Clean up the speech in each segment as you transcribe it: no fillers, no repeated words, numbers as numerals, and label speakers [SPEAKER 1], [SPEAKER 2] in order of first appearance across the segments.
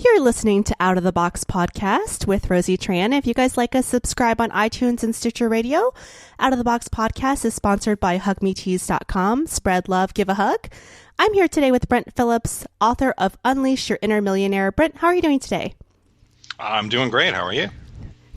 [SPEAKER 1] You're listening to Out of the Box podcast with Rosie Tran. If you guys like us, subscribe on iTunes and Stitcher Radio. Out of the Box podcast is sponsored by hugmetease.com. Spread love, give a hug. I'm here today with Brent Phillips, author of Unleash Your Inner Millionaire. Brent, how are you doing today?
[SPEAKER 2] I'm doing great. How are you?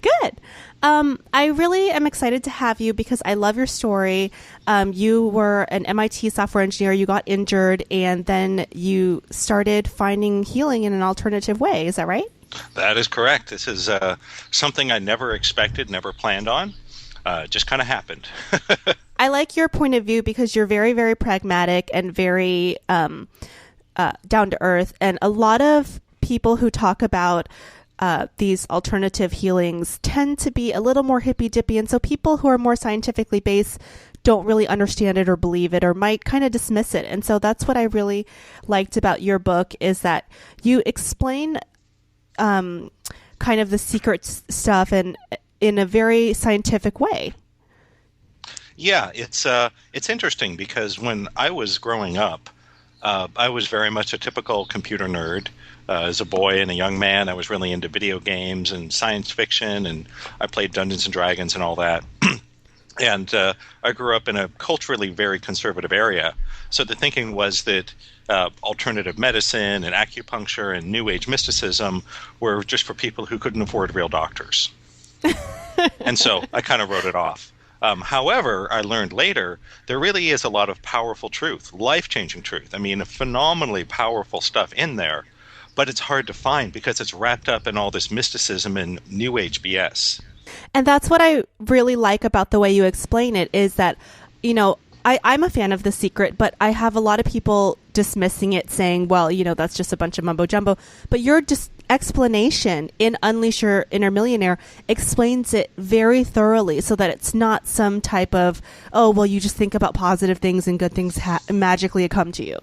[SPEAKER 1] Good. I really am excited to have you because I love your story. You were an MIT software engineer, you got injured, and then you started finding healing in an alternative way. Is that right?
[SPEAKER 2] That is correct. This is something I never expected, never planned on. Just kind of happened.
[SPEAKER 1] I like your point of view because you're very, very pragmatic and very down to earth. And a lot of people who talk about these alternative healings tend to be a little more hippy-dippy. And so people who are more scientifically based don't really understand it or believe it or might kind of dismiss it. And so that's what I really liked about your book is that you explain kind of the secret stuff and in a very scientific way.
[SPEAKER 2] Yeah, it's interesting because when I was growing up, I was very much a typical computer nerd. As a boy and a young man, I was really into video games and science fiction, and I played Dungeons and Dragons and all that. And I grew up in a culturally very conservative area. So the thinking was that alternative medicine and acupuncture and New Age mysticism were just for people who couldn't afford real doctors. And so I kind of wrote it off. However, I learned later there really is a lot of powerful truth, life-changing truth. I mean, phenomenally powerful stuff in there. But it's hard to find because it's wrapped up in all this mysticism and New Age BS.
[SPEAKER 1] And that's what I really like about the way you explain it is that, you know, I'm a fan of The Secret, but I have a lot of people dismissing it saying, well, you know, that's just a bunch of mumbo jumbo. But your just explanation in Unleash Your Inner Millionaire explains it very thoroughly so that it's not some type of, oh, well, you just think about positive things and good things magically come to you.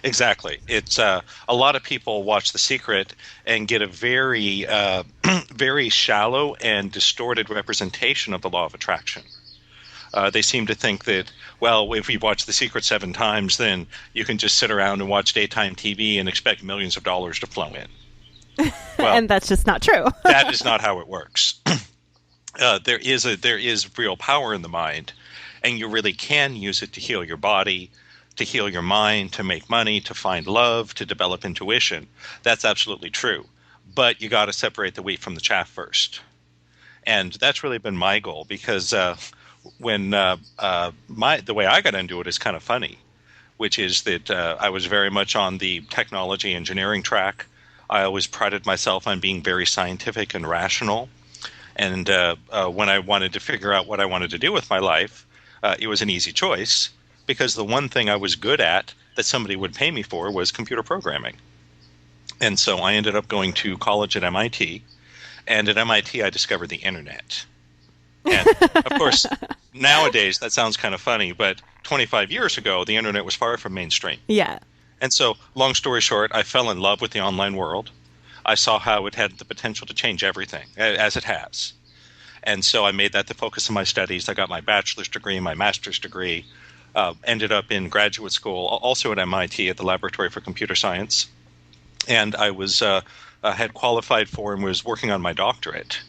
[SPEAKER 2] Exactly. It's a lot of people watch The Secret and get a very, very shallow and distorted representation of the law of attraction. They seem to think that, well, if you've watched The Secret 7 times, then you can just sit around and watch daytime TV and expect millions of dollars to flow in. Well,
[SPEAKER 1] and that's just not true.
[SPEAKER 2] That is not how it works. There is real power in the mind, and you really can use it to heal your body, to heal your mind, to make money, to find love, to develop intuition. That's absolutely true. But you got to separate the wheat from the chaff first. And that's really been my goal because when the way I got into it is kind of funny, which is that I was very much on the technology engineering track. I always prided myself on being very scientific and rational. And when I wanted to figure out what I wanted to do with my life, it was an easy choice. Because the one thing I was good at that somebody would pay me for was computer programming. And so I ended up going to college at MIT. And at MIT, I discovered the internet. And of course, nowadays, that sounds kind of funny, but 25 years ago, the internet was far from mainstream.
[SPEAKER 1] Yeah.
[SPEAKER 2] And so, long story short, I fell in love with the online world. I saw how it had the potential to change everything, as it has. And so I made that the focus of my studies. I got my bachelor's degree, my master's degree. Ended up in graduate school, also at MIT at the Laboratory for Computer Science. And I was had qualified for and was working on my doctorate.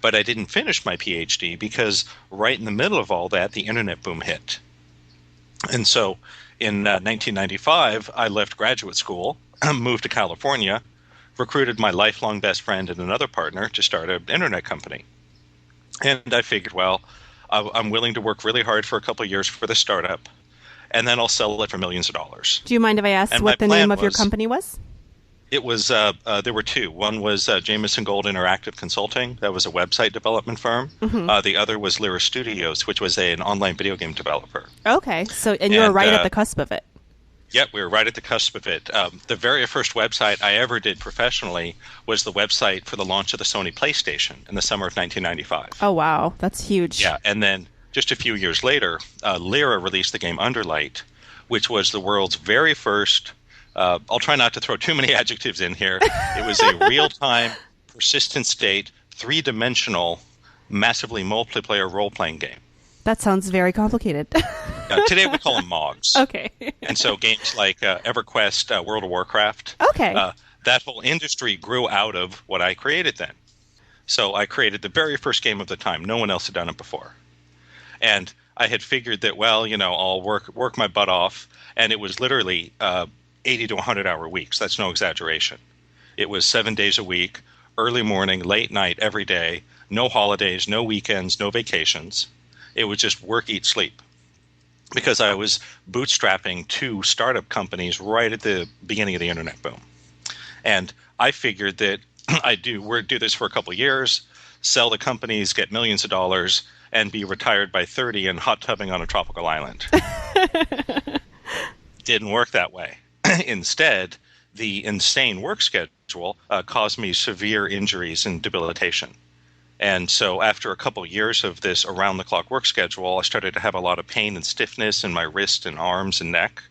[SPEAKER 2] But I didn't finish my PhD because right in the middle of all that, the internet boom hit. And so in 1995, I left graduate school, moved to California, recruited my lifelong best friend and another partner to start an internet company. And I figured, well, I'm willing to work really hard for a couple of years for the startup, and then I'll sell it for millions of dollars.
[SPEAKER 1] Do you mind if I ask what the name of your company was?
[SPEAKER 2] It was, there were two. One was Jameson Gold Interactive Consulting. That was a website development firm. Mm-hmm. The other was Lyra Studios, which was an online video game developer.
[SPEAKER 1] Okay. And you were right at the cusp of it.
[SPEAKER 2] Yep, we were right at the cusp of it. The very first website I ever did professionally was the website for the launch of the Sony PlayStation in the summer of 1995.
[SPEAKER 1] Oh, wow. That's huge.
[SPEAKER 2] Yeah, and then just a few years later, Lyra released the game Underlight, which was the world's very first, I'll try not to throw too many adjectives in here. It was a real-time, persistent state, three-dimensional, massively multiplayer role-playing game.
[SPEAKER 1] That sounds very complicated.
[SPEAKER 2] Today we call them MOGs.
[SPEAKER 1] Okay.
[SPEAKER 2] And so games like EverQuest, World of Warcraft,
[SPEAKER 1] Okay.
[SPEAKER 2] that whole industry grew out of what I created then. So I created the very first game of the time. No one else had done it before. And I had figured that, well, I'll work my butt off. And it was literally 80 to 100-hour weeks. That's no exaggeration. It was 7 days a week, early morning, late night, every day, no holidays, no weekends, no vacations. It was just work, eat, sleep. Because I was bootstrapping 2 startup companies right at the beginning of the internet boom. And I figured that we'd do this for a couple of years, sell the companies, get millions of dollars, and be retired by 30 and hot tubbing on a tropical island. Didn't work that way. Instead, the insane work schedule caused me severe injuries and debilitation. And so after a couple of years of this around-the-clock work schedule, I started to have a lot of pain and stiffness in my wrist and arms and neck.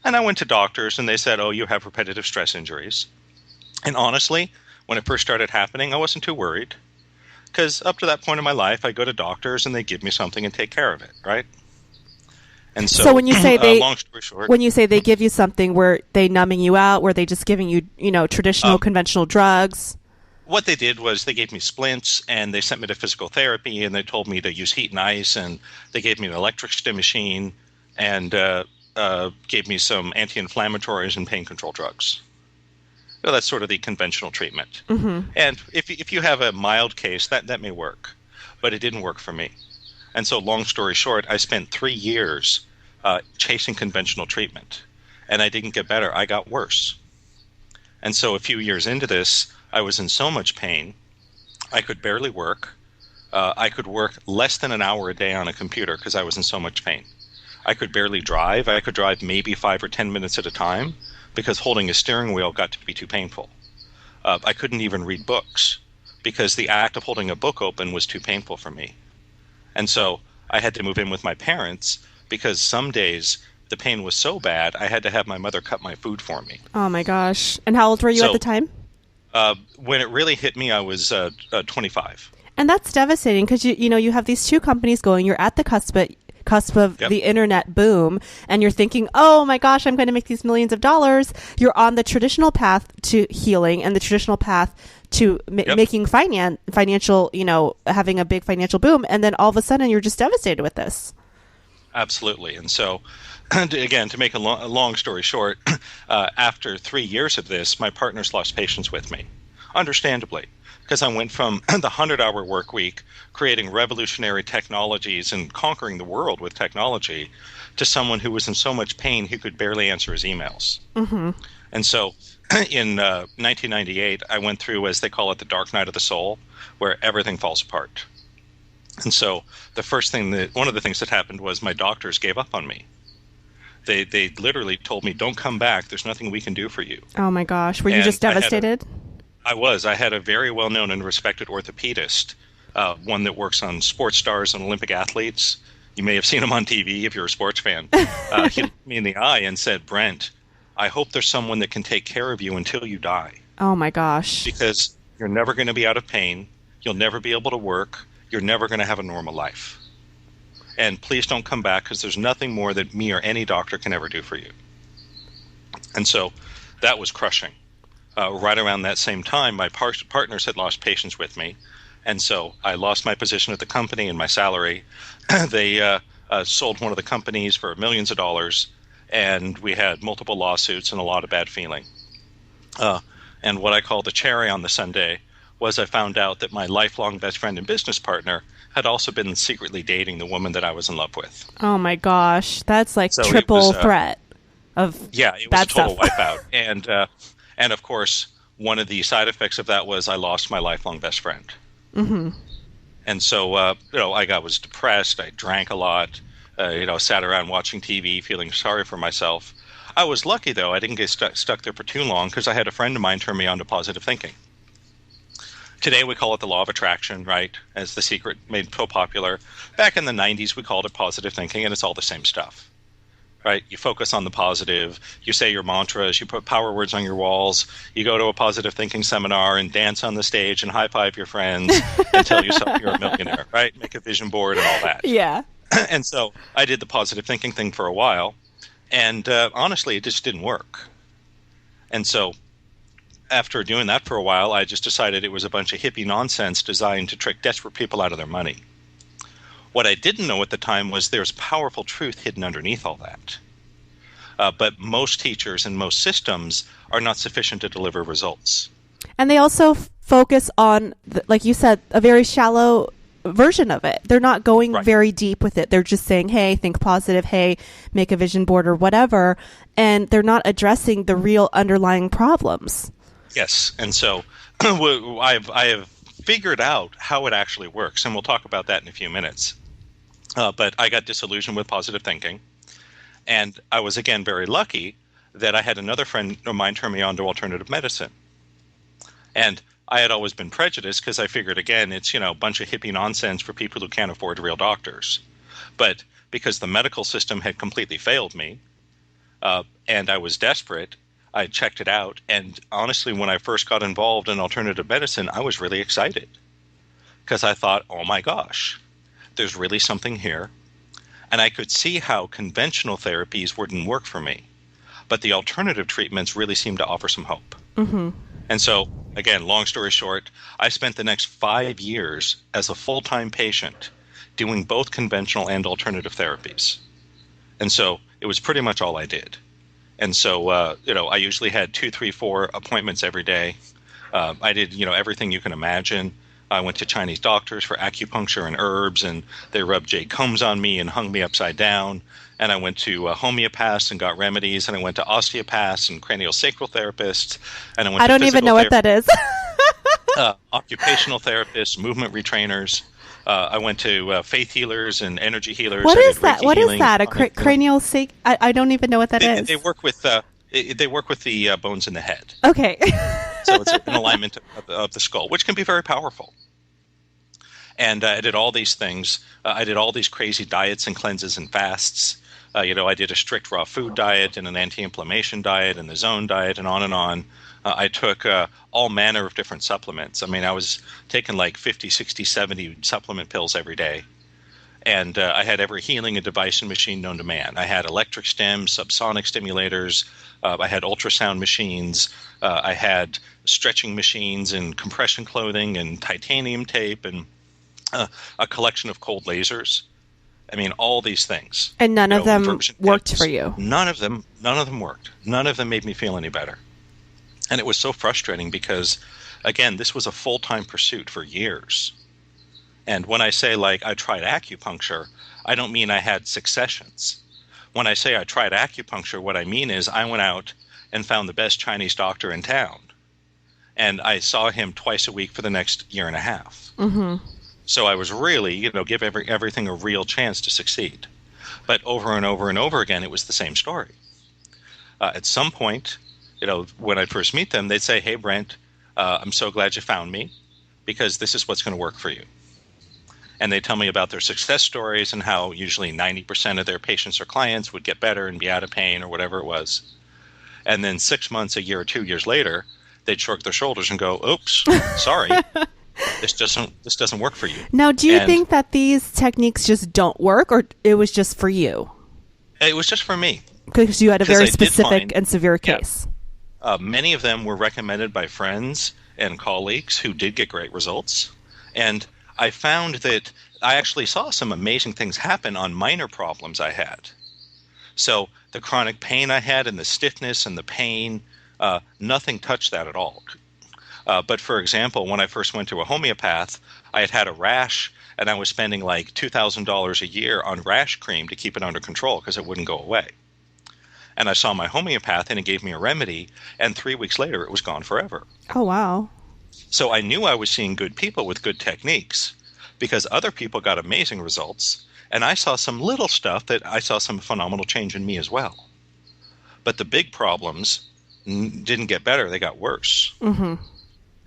[SPEAKER 2] And I went to doctors, and they said, oh, you have repetitive stress injuries. And honestly, when it first started happening, I wasn't too worried. Because up to that point in my life, I go to doctors, and they give me something and take care of it, right? And so
[SPEAKER 1] when you say
[SPEAKER 2] long story short,
[SPEAKER 1] when you say they give you something, were they numbing you out? Were they just giving you, traditional conventional drugs?
[SPEAKER 2] What they did was they gave me splints, and they sent me to physical therapy, and they told me to use heat and ice, and they gave me an electric stim machine, and gave me some anti-inflammatories and pain control drugs. So that's sort of the conventional treatment. Mm-hmm. And if you have a mild case, that may work, but it didn't work for me. And so long story short, I spent 3 years chasing conventional treatment, and I didn't get better. I got worse. And so a few years into this, I was in so much pain, I could barely work. I could work less than an hour a day on a computer because I was in so much pain. I could barely drive. I could drive maybe 5 or 10 minutes at a time because holding a steering wheel got to be too painful. I couldn't even read books because the act of holding a book open was too painful for me. And so I had to move in with my parents because some days the pain was so bad, I had to have my mother cut my food for me.
[SPEAKER 1] Oh, my gosh. And how old were you at the time?
[SPEAKER 2] When it really hit me, I was 25.
[SPEAKER 1] And that's devastating because, you have these 2 companies going. You're at the cusp of
[SPEAKER 2] Yep.
[SPEAKER 1] the internet boom, and you're thinking, oh, my gosh, I'm going to make these millions of dollars. You're on the traditional path to healing and the traditional path to making financial, having a big financial boom. And then all of a sudden you're just devastated with this.
[SPEAKER 2] Absolutely. And so, again, to make a long story short, after 3 years of this, my partners lost patience with me, understandably, because I went from the 100-hour work week, creating revolutionary technologies and conquering the world with technology, to someone who was in so much pain he could barely answer his emails. Mm-hmm. And so in 1998, I went through, as they call it, the dark night of the soul, where everything falls apart. And so one of the things that happened was my doctors gave up on me. They literally told me, don't come back. There's nothing we can do for you.
[SPEAKER 1] Oh, my gosh. Were you just devastated?
[SPEAKER 2] I was. I had a very well-known and respected orthopedist, one that works on sports stars and Olympic athletes. You may have seen him on TV if you're a sports fan. He looked me in the eye and said, Brent, I hope there's someone that can take care of you until you die.
[SPEAKER 1] Oh, my gosh.
[SPEAKER 2] Because you're never going to be out of pain. You'll never be able to work. You're never going to have a normal life. And please don't come back because there's nothing more that me or any doctor can ever do for you. And so that was crushing. Right around that same time, my partners had lost patience with me. And so I lost my position at the company and my salary. They sold one of the companies for millions of dollars, and we had multiple lawsuits and a lot of bad feeling. And what I call the cherry on the sundae was I found out that my lifelong best friend and business partner had also been secretly dating the woman that I was in love with.
[SPEAKER 1] Oh, my gosh. That's like so triple threat of bad stuff.
[SPEAKER 2] Yeah, it was a total wipeout. And of course, one of the side effects of that was I lost my lifelong best friend. Mm-hmm. And so, I was depressed. I drank a lot, sat around watching TV, feeling sorry for myself. I was lucky, though. I didn't get stuck there for too long because I had a friend of mine turn me on to positive thinking. Today, we call it the law of attraction, right, as The Secret made so popular. Back in the 90s, we called it positive thinking, and it's all the same stuff. Right? You focus on the positive, you say your mantras, you put power words on your walls, you go to a positive thinking seminar and dance on the stage and high-five your friends and tell yourself you're a millionaire, right? Make a vision board and all that.
[SPEAKER 1] Yeah.
[SPEAKER 2] And so I did the positive thinking thing for a while, and honestly, it just didn't work. And so after doing that for a while, I just decided it was a bunch of hippie nonsense designed to trick desperate people out of their money. What I didn't know at the time was there's powerful truth hidden underneath all that. But most teachers and most systems are not sufficient to deliver results.
[SPEAKER 1] And they also focus on, like you said, a very shallow version of it. They're not going
[SPEAKER 2] Right.
[SPEAKER 1] very deep with it. They're just saying, hey, think positive, hey, make a vision board or whatever. And they're not addressing the real underlying problems.
[SPEAKER 2] Yes. And so I have figured out how it actually works, and we'll talk about that in a few minutes. But I got disillusioned with positive thinking. And I was, again, very lucky that I had another friend of mine turn me on to alternative medicine. And I had always been prejudiced because I figured, again, it's, a bunch of hippie nonsense for people who can't afford real doctors. But because the medical system had completely failed me, and I was desperate, I checked it out. And honestly, when I first got involved in alternative medicine, I was really excited because I thought, oh my gosh, there's really something here. And I could see how conventional therapies wouldn't work for me. But the alternative treatments really seemed to offer some hope.
[SPEAKER 1] Mm-hmm.
[SPEAKER 2] And so, again, long story short, I spent the next 5 years as a full-time patient doing both conventional and alternative therapies. And so it was pretty much all I did. And so, I usually had 2, 3, 4 appointments every day. I did, everything you can imagine. I went to Chinese doctors for acupuncture and herbs, and they rubbed jade combs on me and hung me upside down. And I went to homeopaths and got remedies, and I went to osteopaths and craniosacral therapists, and I went
[SPEAKER 1] I
[SPEAKER 2] to
[SPEAKER 1] don't even know what that is.
[SPEAKER 2] occupational therapists, movement retrainers. I went to faith healers and energy healers.
[SPEAKER 1] What
[SPEAKER 2] I
[SPEAKER 1] is
[SPEAKER 2] did
[SPEAKER 1] that?
[SPEAKER 2] Reiki
[SPEAKER 1] What is
[SPEAKER 2] healing.
[SPEAKER 1] that? Cranial sake? I don't even know what that is.
[SPEAKER 2] They work with the bones in the head.
[SPEAKER 1] Okay.
[SPEAKER 2] So it's an alignment of the skull, which can be very powerful. And I did all these things. I did all these crazy diets and cleanses and fasts. I did a strict raw food diet and an anti-inflammation diet and the zone diet and on and on. I took all manner of different supplements. I mean, I was taking like 50, 60, 70 supplement pills every day. And I had every healing and device and machine known to man. I had electric stems, subsonic stimulators. I had ultrasound machines. I had stretching machines and compression clothing and titanium tape and a collection of cold lasers. I mean, all these things.
[SPEAKER 1] And none of them worked for you.
[SPEAKER 2] None of them worked. None of them made me feel any better. And it was so frustrating because, again, this was a full-time pursuit for years. And when I say, I tried acupuncture, I don't mean I had successions. When I say I tried acupuncture, what I mean is I went out and found the best Chinese doctor in town. And I saw him twice a week for the next year and a half.
[SPEAKER 1] Mm-hmm.
[SPEAKER 2] So I was really, give everything a real chance to succeed. But over and over and over again, it was the same story. At some point, when I first meet them, they'd say, hey, Brent, I'm so glad you found me because this is what's going to work for you. And they tell me about their success stories and how usually 90% of their patients or clients would get better and be out of pain or whatever it was. And then 6 months, a year, or 2 years later, they'd shrug their shoulders and go, oops, sorry. This doesn't work for you.
[SPEAKER 1] Now, do you think that these techniques just don't work, or it was just for you?
[SPEAKER 2] It was just for me.
[SPEAKER 1] Because you had a very specific and severe case.
[SPEAKER 2] Yeah. Many of them were recommended by friends and colleagues who did get great results. And I found that I actually saw some amazing things happen on minor problems I had. So the chronic pain I had and the stiffness and the pain, nothing touched that at all. But for example, when I first went to a homeopath, I had a rash and I was spending like $2,000 a year on rash cream to keep it under control because it wouldn't go away. And I saw my homeopath and he gave me a remedy, and 3 weeks later it was gone forever.
[SPEAKER 1] Oh, wow.
[SPEAKER 2] So I knew I was seeing good people with good techniques because other people got amazing results, and I saw some little stuff that I saw some phenomenal change in me as well. But the big problems didn't get better, they got worse.
[SPEAKER 1] Mm-hmm.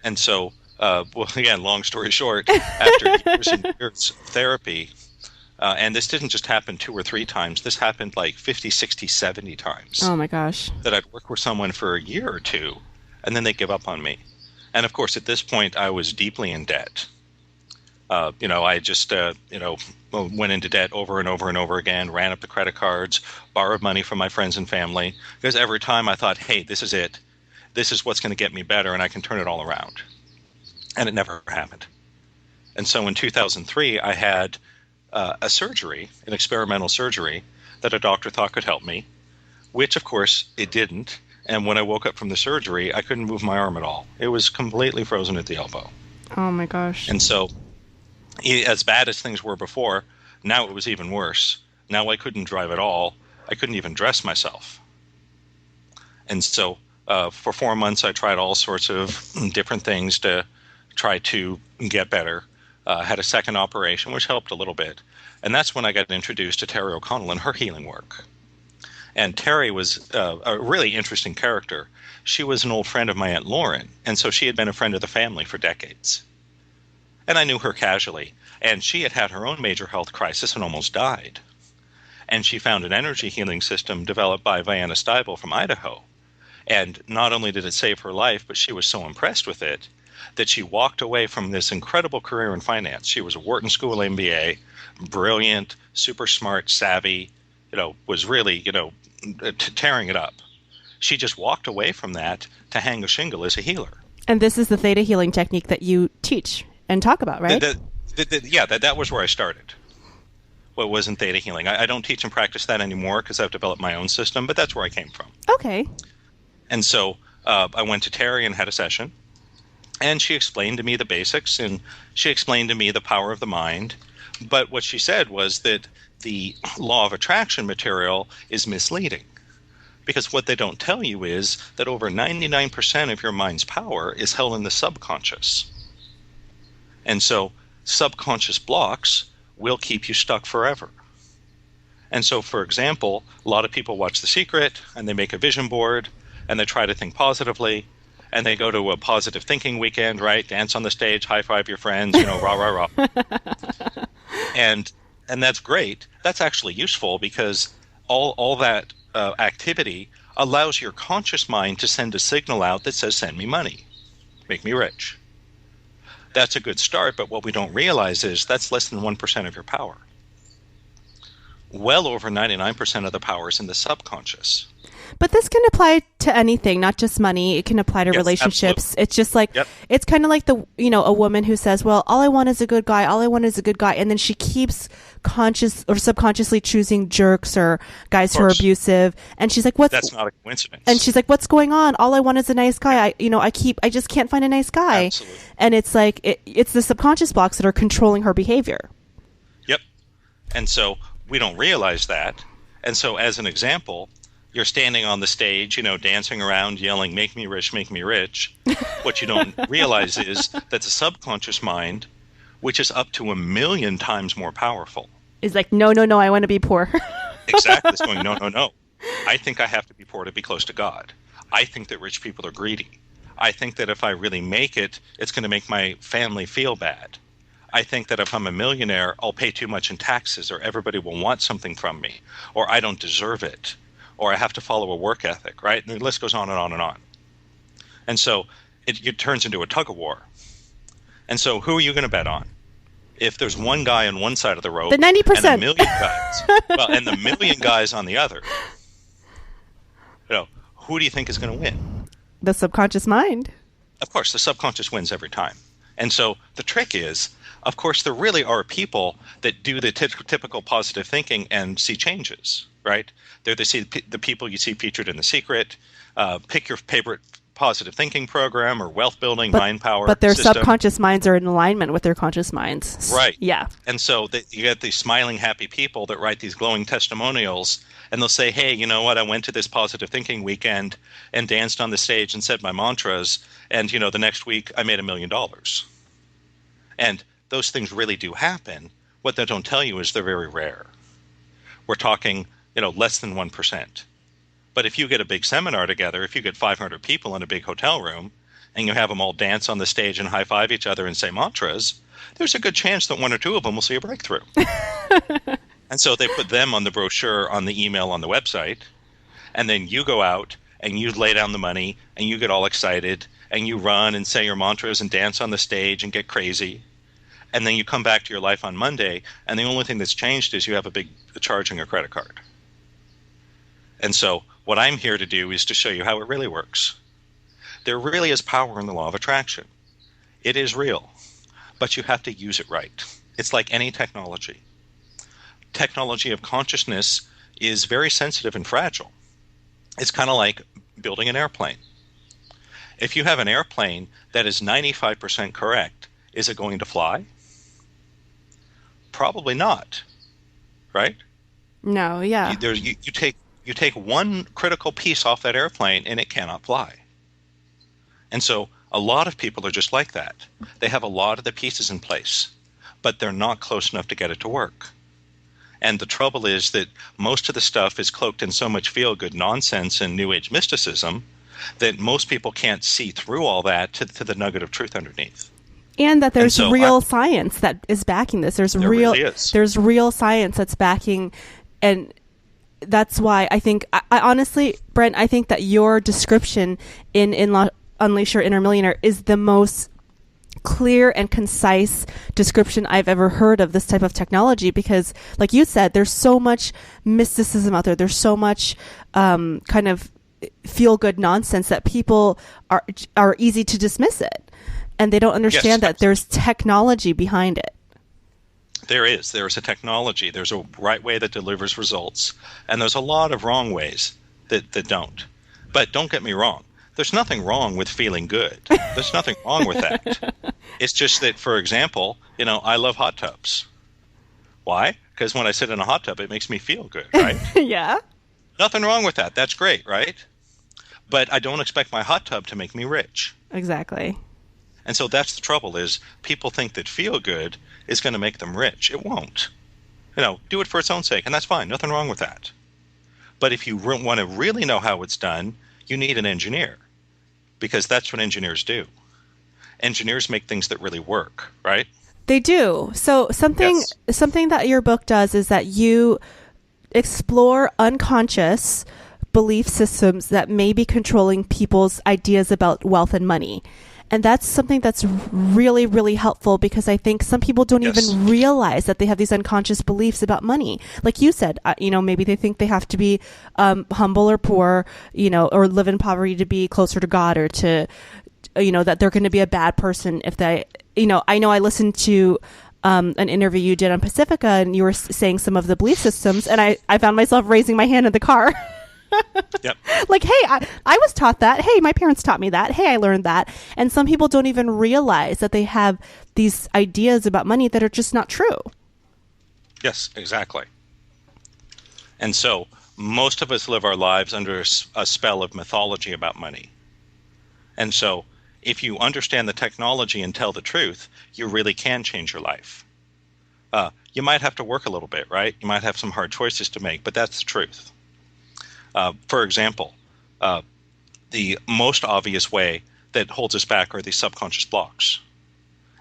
[SPEAKER 2] And so, again, long story short, after years and years of therapy, and this didn't just happen 2 or 3 times, this happened like 50, 60, 70 times.
[SPEAKER 1] Oh my gosh.
[SPEAKER 2] That I'd work with someone for a year or two, and then they give up on me. And of course, at this point, I was deeply in debt. I just, went into debt over and over and over again, ran up the credit cards, borrowed money from my friends and family, because every time I thought, hey, this is it. This is what's going to get me better, and I can turn it all around. And it never happened. And so in 2003, I had a surgery, an experimental surgery, that a doctor thought could help me, which, of course, it didn't. And when I woke up from the surgery, I couldn't move my arm at all. It was completely frozen at the elbow.
[SPEAKER 1] Oh, my gosh.
[SPEAKER 2] And so, as bad as things were before, now it was even worse. Now I couldn't drive at all. I couldn't even dress myself. And so for 4 months, I tried all sorts of different things to try to get better. Had a second operation, which helped a little bit. And that's when I got introduced to Terry O'Connell and her healing work. And Terry was a really interesting character. She was an old friend of my Aunt Lauren, and so she had been a friend of the family for decades. And I knew her casually, and she had had her own major health crisis and almost died. And she found an energy healing system developed by Vianna Steibel from Idaho. And not only did it save her life, but she was so impressed with it that she walked away from this incredible career in finance. She was a Wharton School MBA, brilliant, super smart, savvy, was really, tearing it up. She just walked away from that to hang a shingle as a healer.
[SPEAKER 1] And this is the theta healing technique that you teach and talk about, right?
[SPEAKER 2] That was where I started. Well, it wasn't theta healing. I don't teach and practice that anymore because I've developed my own system, but that's where I came from.
[SPEAKER 1] Okay.
[SPEAKER 2] And so I went to Terry and had a session. And she explained to me the basics, and she explained to me the power of the mind. But what she said was that the law of attraction material is misleading. Because what they don't tell you is that over 99% of your mind's power is held in the subconscious. And so subconscious blocks will keep you stuck forever. And so, for example, a lot of people watch The Secret, and they make a vision board, and they try to think positively. And they go to a positive thinking weekend, right? Dance on the stage, high five your friends, rah, rah, rah. And that's great. That's actually useful because all that activity allows your conscious mind to send a signal out that says, send me money, make me rich. That's a good start, but what we don't realize is that's less than 1% of your power. Well over 99% of the power is in the subconscious.
[SPEAKER 1] But this can apply to anything, not just money. It can apply to relationships. Absolutely. It's just like, It's kind of like a woman who says, well, all I want is a good guy. All I want is a good guy. And then she keeps conscious or subconsciously choosing jerks or guys who are abusive. And she's like, that's
[SPEAKER 2] not a coincidence.
[SPEAKER 1] And she's like, what's going on? All I want is a nice guy. I just can't find a nice guy.
[SPEAKER 2] Absolutely.
[SPEAKER 1] And it's like, it's the subconscious blocks that are controlling her behavior. Yep.
[SPEAKER 2] And so we don't realize that. And so as an example, you're standing on the stage, dancing around, yelling, make me rich, make me rich. What you don't realize is that the subconscious mind, which is up to 1 million times more powerful.
[SPEAKER 1] Is like, no, I want to be poor.
[SPEAKER 2] Exactly. It's going, no. I think I have to be poor to be close to God. I think that rich people are greedy. I think that if I really make it, it's going to make my family feel bad. I think that if I'm a millionaire, I'll pay too much in taxes, or everybody will want something from me, or I don't deserve it. Or I have to follow a work ethic, right? And the list goes on and on and on. And so it turns into a tug of war. And so who are you going to bet on? If there's one guy on one side of the rope,
[SPEAKER 1] the 90%,
[SPEAKER 2] and a million guys, and the million guys on the other, who do you think is going to win?
[SPEAKER 1] The subconscious mind.
[SPEAKER 2] Of course, the subconscious wins every time. And so the trick is, of course, there really are people that do the typical positive thinking and see changes, right? They're the people you see featured in The Secret. Pick your favorite positive thinking program or wealth building, mind power
[SPEAKER 1] But their
[SPEAKER 2] system.
[SPEAKER 1] subconscious minds are in alignment with their conscious minds.
[SPEAKER 2] Right.
[SPEAKER 1] Yeah.
[SPEAKER 2] And so you get these smiling, happy people that write these glowing testimonials, and they'll say, hey, you know what? I went to this positive thinking weekend and danced on the stage and said my mantras, and, the next week I made $1 million. And those things really do happen. What they don't tell you is they're very rare. We're talking, less than 1%. But if you get a big seminar together, if you get 500 people in a big hotel room, and you have them all dance on the stage and high-five each other and say mantras, there's a good chance that 1 or 2 of them will see a breakthrough. And so they put them on the brochure, on the email, on the website, and then you go out and you lay down the money and you get all excited and you run and say your mantras and dance on the stage and get crazy. And then you come back to your life on Monday, and the only thing that's changed is you have a big charge on your credit card. And so what I'm here to do is to show you how it really works. There really is power in the law of attraction. It is real, but you have to use it right. It's like any technology. Technology of consciousness is very sensitive and fragile. It's kind of like building an airplane. If you have an airplane that is 95% correct, is it going to fly? Probably not, right?
[SPEAKER 1] No, yeah.
[SPEAKER 2] You take one critical piece off that airplane and it cannot fly. And so a lot of people are just like that. They have a lot of the pieces in place, but they're not close enough to get it to work. And the trouble is that most of the stuff is cloaked in so much feel-good nonsense and New Age mysticism that most people can't see through all that to the nugget of truth underneath.
[SPEAKER 1] And that there's real science that is backing this. There's real science that's backing, and that's why I think, I honestly, Brent, I think that your description in Unleash Your Inner Millionaire is the most clear and concise description I've ever heard of this type of technology, because like you said, there's so much mysticism out there. There's so much kind of feel-good nonsense that people are easy to dismiss it. And they don't understand that there's technology behind it.
[SPEAKER 2] There is a technology. There's a right way that delivers results. And there's a lot of wrong ways that don't. But don't get me wrong. There's nothing wrong with feeling good. There's nothing wrong with that. It's just that, for example, I love hot tubs. Why? Because when I sit in a hot tub, it makes me feel good, right?
[SPEAKER 1] Yeah.
[SPEAKER 2] Nothing wrong with that. That's great, right? But I don't expect my hot tub to make me rich.
[SPEAKER 1] Exactly.
[SPEAKER 2] And so that's the trouble, is people think that feel good is going to make them rich. It won't. Do it for its own sake, and that's fine. Nothing wrong with that. But if you want to really know how it's done, you need an engineer, because that's what engineers do. Engineers make things that really work, right?
[SPEAKER 1] They do. So something that your book does is that you explore unconscious belief systems that may be controlling people's ideas about wealth and money. And that's something that's really, really helpful, because I think some people don't even realize that they have these unconscious beliefs about money. Like you said, maybe they think they have to be humble or poor, or live in poverty to be closer to God, or to, that they're going to be a bad person if they, I know I listened to an interview you did on Pacifica, and you were saying some of the belief systems, and I found myself raising my hand in the car.
[SPEAKER 2] Yep.
[SPEAKER 1] Like, hey, I was taught that. Hey, my parents taught me that. Hey, I learned that. And some people don't even realize that they have these ideas about money that are just not true.
[SPEAKER 2] Yes, exactly. And so most of us live our lives under a spell of mythology about money. And so if you understand the technology and tell the truth, you really can change your life. You might have to work a little bit, right? You might have some hard choices to make, but that's the truth. For example, the most obvious way that holds us back are these subconscious blocks.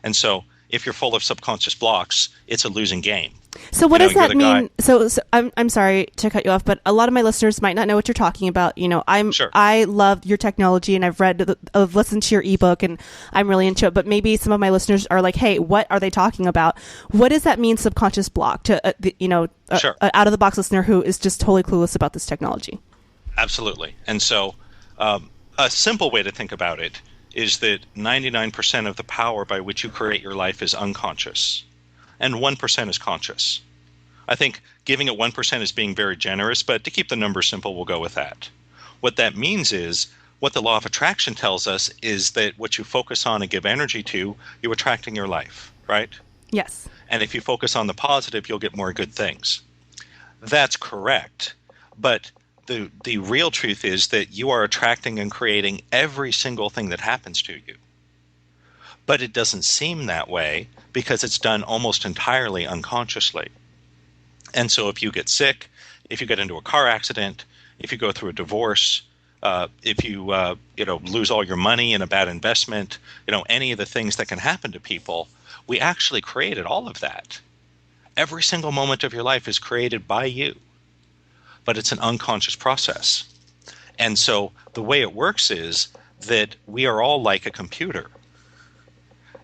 [SPEAKER 2] And so if you're full of subconscious blocks, it's a losing game.
[SPEAKER 1] So what does that mean? So I'm sorry to cut you off, but a lot of my listeners might not know what you're talking about. I love your technology, and I've listened to your ebook, and I'm really into it. But maybe some of my listeners are like, "Hey, what are they talking about? What does that mean, subconscious block?" To out of the box listener who is just totally clueless about this technology.
[SPEAKER 2] Absolutely. And so a simple way to think about it is that 99% of the power by which you create your life is unconscious, and 1% is conscious. I think giving it 1% is being very generous, but to keep the numbers simple, we'll go with that. What that means is, what the law of attraction tells us is that what you focus on and give energy to, you're attracting your life, right?
[SPEAKER 1] Yes.
[SPEAKER 2] And if you focus on the positive, you'll get more good things. That's correct. But the real truth is that you are attracting and creating every single thing that happens to you. But it doesn't seem that way because it's done almost entirely unconsciously. And so if you get sick, if you get into a car accident, if you go through a divorce, if you lose all your money in a bad investment, any of the things that can happen to people, we actually created all of that. Every single moment of your life is created by you, but it's an unconscious process. And so the way it works is that we are all like a computer.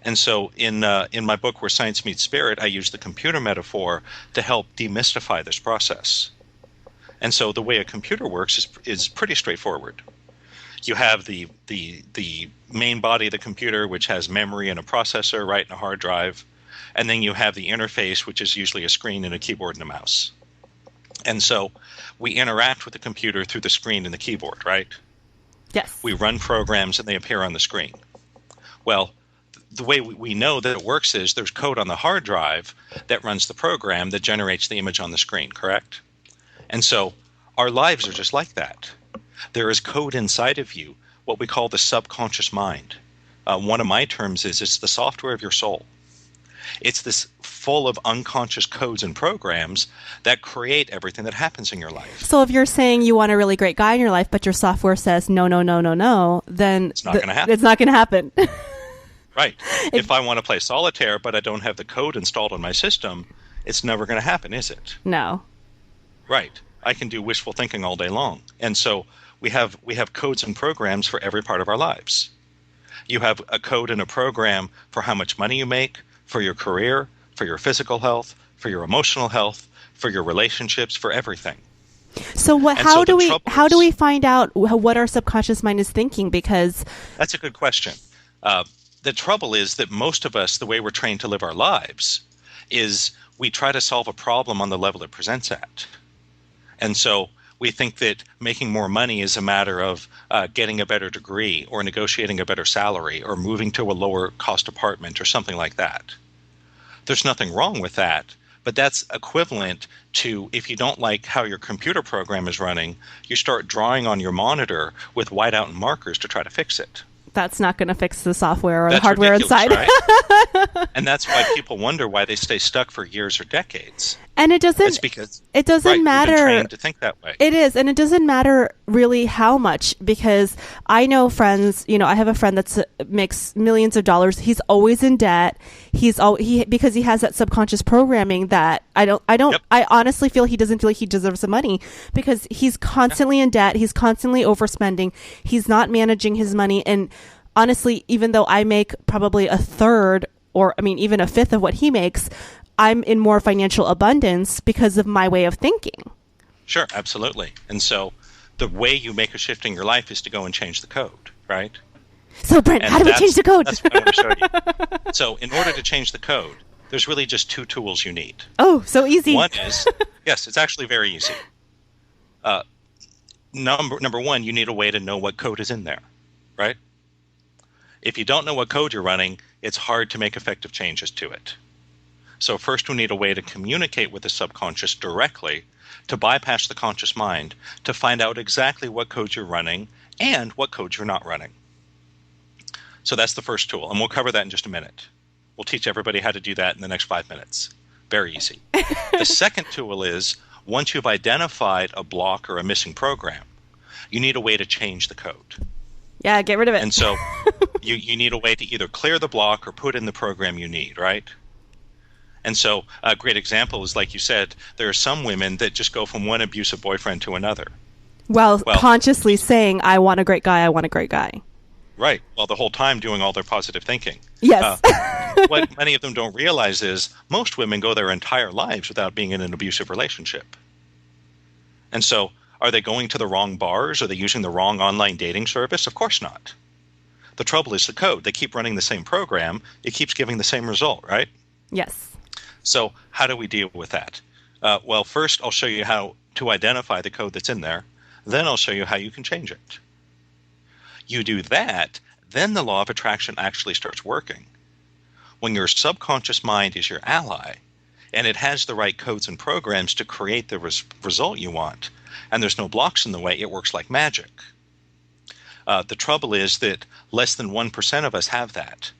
[SPEAKER 2] And so in my book, Where Science Meets Spirit, I use the computer metaphor to help demystify this process. And so the way a computer works is pretty straightforward. You have the main body of the computer, which has memory and a processor, right, and a hard drive. And then you have the interface, which is usually a screen and a keyboard and a mouse. And so we interact with the computer through the screen and the keyboard, right?
[SPEAKER 1] Yes.
[SPEAKER 2] We run programs and they appear on the screen. Well, the way we know that it works is there's code on the hard drive that runs the program that generates the image on the screen, correct? And so our lives are just like that. There is code inside of you, what we call the subconscious mind. One of my terms is it's the software of your soul. It's this full of unconscious codes and programs that create everything that happens in your life.
[SPEAKER 1] So if you're saying you want a really great guy in your life, but your software says no, no, no, no, no, then
[SPEAKER 2] it's not going to happen.
[SPEAKER 1] It's not going to happen.
[SPEAKER 2] Right. If I want to play solitaire, but I don't have the code installed on my system, it's never going to happen, is it?
[SPEAKER 1] No.
[SPEAKER 2] Right. I can do wishful thinking all day long. And so we have codes and programs for every part of our lives. You have a code and a program for how much money you make, for your career, for your physical health, for your emotional health, for your relationships, for everything.
[SPEAKER 1] So how do we find out what our subconscious mind is thinking? Because
[SPEAKER 2] that's a good question. The trouble is that most of us, the way we're trained to live our lives, is we try to solve a problem on the level it presents at. And so we think that making more money is a matter of getting a better degree or negotiating a better salary or moving to a lower cost apartment or something like that. There's nothing wrong with that, but that's equivalent to if you don't like how your computer program is running, you start drawing on your monitor with whiteout and markers to try to fix it.
[SPEAKER 1] That's not going to fix the software or
[SPEAKER 2] that's
[SPEAKER 1] the hardware inside.
[SPEAKER 2] Right? And that's why people wonder why they stay stuck for years or decades.
[SPEAKER 1] And it doesn't.
[SPEAKER 2] It's because
[SPEAKER 1] it doesn't matter.
[SPEAKER 2] We've been trained to think that way.
[SPEAKER 1] It is, and it doesn't matter really how much, because I know friends. I have a friend that makes millions of dollars. He's always in debt. Because he has that subconscious programming that I don't.
[SPEAKER 2] Yep.
[SPEAKER 1] I honestly feel he doesn't feel like he deserves the money because he's constantly in debt. He's constantly overspending. He's not managing his money, and honestly, even though I make probably a third, or even a fifth of what he makes, I'm in more financial abundance because of my way of thinking.
[SPEAKER 2] Sure, absolutely. And so the way you make a shift in your life is to go and change the code, right?
[SPEAKER 1] So, Brent, how do we change the code?
[SPEAKER 2] That's what I want to show you. So in order to change the code, there's really just two tools you need.
[SPEAKER 1] Oh, so easy.
[SPEAKER 2] One is, yes, it's actually very easy. Number one, you need a way to know what code is in there, right? If you don't know what code you're running, it's hard to make effective changes to it. So first we need a way to communicate with the subconscious directly, to bypass the conscious mind, to find out exactly what code you're running and what code you're not running. So that's the first tool, and we'll cover that in just a minute. We'll teach everybody how to do that in the next 5 minutes. Very easy. The second tool is, once you've identified a block or a missing program, you need a way to change the code.
[SPEAKER 1] Yeah, get rid of it.
[SPEAKER 2] And so you need a way to either clear the block or put in the program you need, right? And so a great example is, like you said, there are some women that just go from one abusive boyfriend to another.
[SPEAKER 1] Well, consciously saying, I want a great guy, I want a great guy.
[SPEAKER 2] Right. Well, the whole time doing all their positive thinking.
[SPEAKER 1] Yes.
[SPEAKER 2] What many of them don't realize is most women go their entire lives without being in an abusive relationship. And so are they going to the wrong bars? Are they using the wrong online dating service? Of course not. The trouble is the code. They keep running the same program. It keeps giving the same result, right?
[SPEAKER 1] Yes.
[SPEAKER 2] So how do we deal with that? Well, first I'll show you how to identify the code that's in there. Then I'll show you how you can change it. You do that, then the law of attraction actually starts working. When your subconscious mind is your ally, and it has the right codes and programs to create the result you want, and there's no blocks in the way, it works like magic. The trouble is that less than 1% of us have that.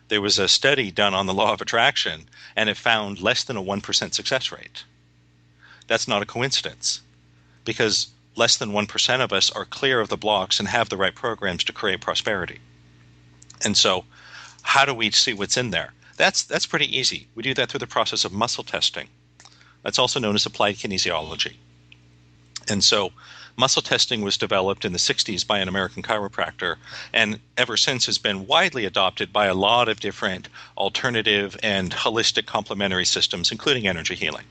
[SPEAKER 2] There was a study done on the law of attraction, and it found less than a 1% success rate. That's not a coincidence, because less than 1% of us are clear of the blocks and have the right programs to create prosperity. And so how do we see what's in there? That's pretty easy. We do that through the process of muscle testing. That's also known as applied kinesiology. And so muscle testing was developed in the 60s by an American chiropractor, and ever since has been widely adopted by a lot of different alternative and holistic complementary systems, including energy healing.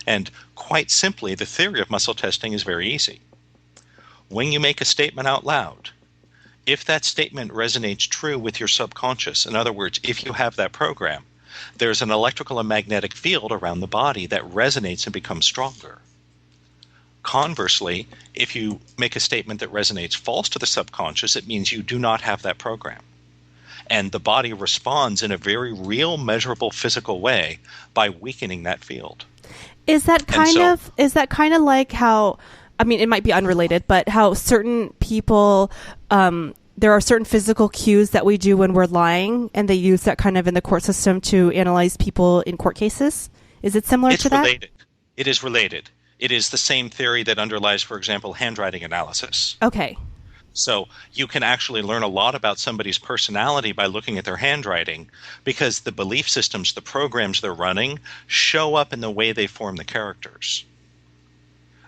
[SPEAKER 2] And quite simply, the theory of muscle testing is very easy. When you make a statement out loud, if that statement resonates true with your subconscious, in other words, if you have that program, there's an electrical and magnetic field around the body that resonates and becomes stronger. Conversely, if you make a statement that resonates false to the subconscious, it means you do not have that program. And the body responds in a very real, measurable, physical way by weakening that field.
[SPEAKER 1] Is that kind of like how, I mean, it might be unrelated, but how certain people, there are certain physical cues that we do when we're lying, and they use that kind of in the court system to analyze people in court cases? Is it similar to that?
[SPEAKER 2] It's related. It is related. It is the same theory that underlies, for example, handwriting analysis.
[SPEAKER 1] Okay.
[SPEAKER 2] So you can actually learn a lot about somebody's personality by looking at their handwriting, because the belief systems, the programs they're running, show up in the way they form the characters.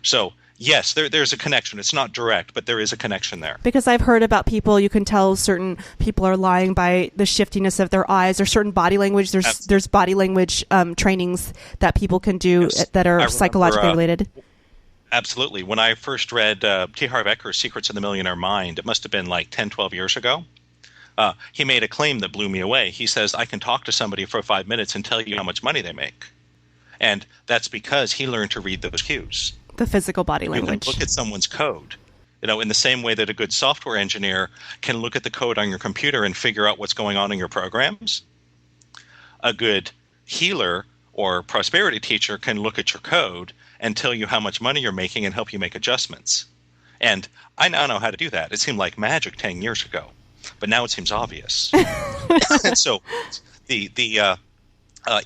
[SPEAKER 2] So yes, there's a connection. It's not direct, but there is a connection there.
[SPEAKER 1] Because I've heard about people, you can tell certain people are lying by the shiftiness of their eyes or certain body language. There's body language trainings that people can do that are psychologically related.
[SPEAKER 2] Absolutely. When I first read T. Harv Eker's Secrets of the Millionaire Mind, it must have been like 10, 12 years ago. He made a claim that blew me away. He says, I can talk to somebody for 5 minutes and tell you how much money they make. And that's because he learned to read those cues.
[SPEAKER 1] The physical body language.
[SPEAKER 2] You can look at someone's code. In the same way that a good software engineer can look at the code on your computer and figure out what's going on in your programs, a good healer or prosperity teacher can look at your code and tell you how much money you're making and help you make adjustments. And I now know how to do that. It seemed like magic 10 years ago, but now it seems obvious. And so the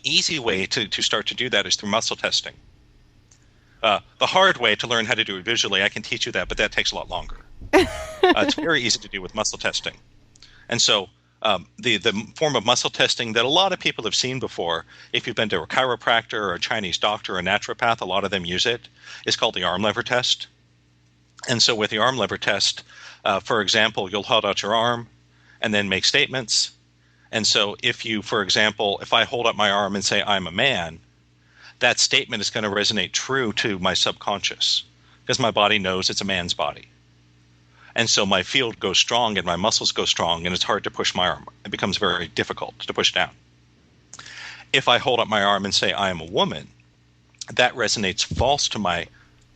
[SPEAKER 2] easy way to start to do that is through muscle testing. The hard way to learn how to do it visually, I can teach you that, but that takes a lot longer. It's very easy to do with muscle testing. And so the form of muscle testing that a lot of people have seen before, if you've been to a chiropractor or a Chinese doctor or a naturopath, a lot of them use it, is called the arm lever test. And so with the arm lever test, for example, you'll hold out your arm and then make statements. And so if I hold up my arm and say, I'm a man, that statement is going to resonate true to my subconscious because my body knows it's a man's body. And so my field goes strong and my muscles go strong, and it's hard to push my arm. It becomes very difficult to push down. If I hold up my arm and say I am a woman, that resonates false to my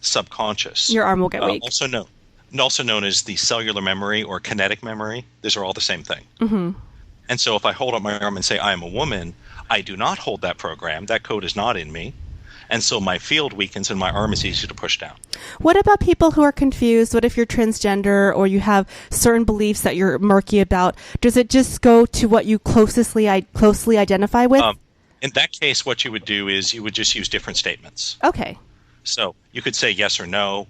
[SPEAKER 2] subconscious.
[SPEAKER 1] Your arm will get weak.
[SPEAKER 2] Also known as the cellular memory or kinetic memory. These are all the same thing.
[SPEAKER 1] Mm-hmm.
[SPEAKER 2] And so if I hold up my arm and say I am a woman, I do not hold that program. That code is not in me. And so my field weakens and my arm is easy to push down.
[SPEAKER 1] What about people who are confused? What if you're transgender or you have certain beliefs that you're murky about? Does it just go to what you closely identify with?
[SPEAKER 2] In that case, what you would do is you would just use different statements.
[SPEAKER 1] Okay.
[SPEAKER 2] So you could say yes or no.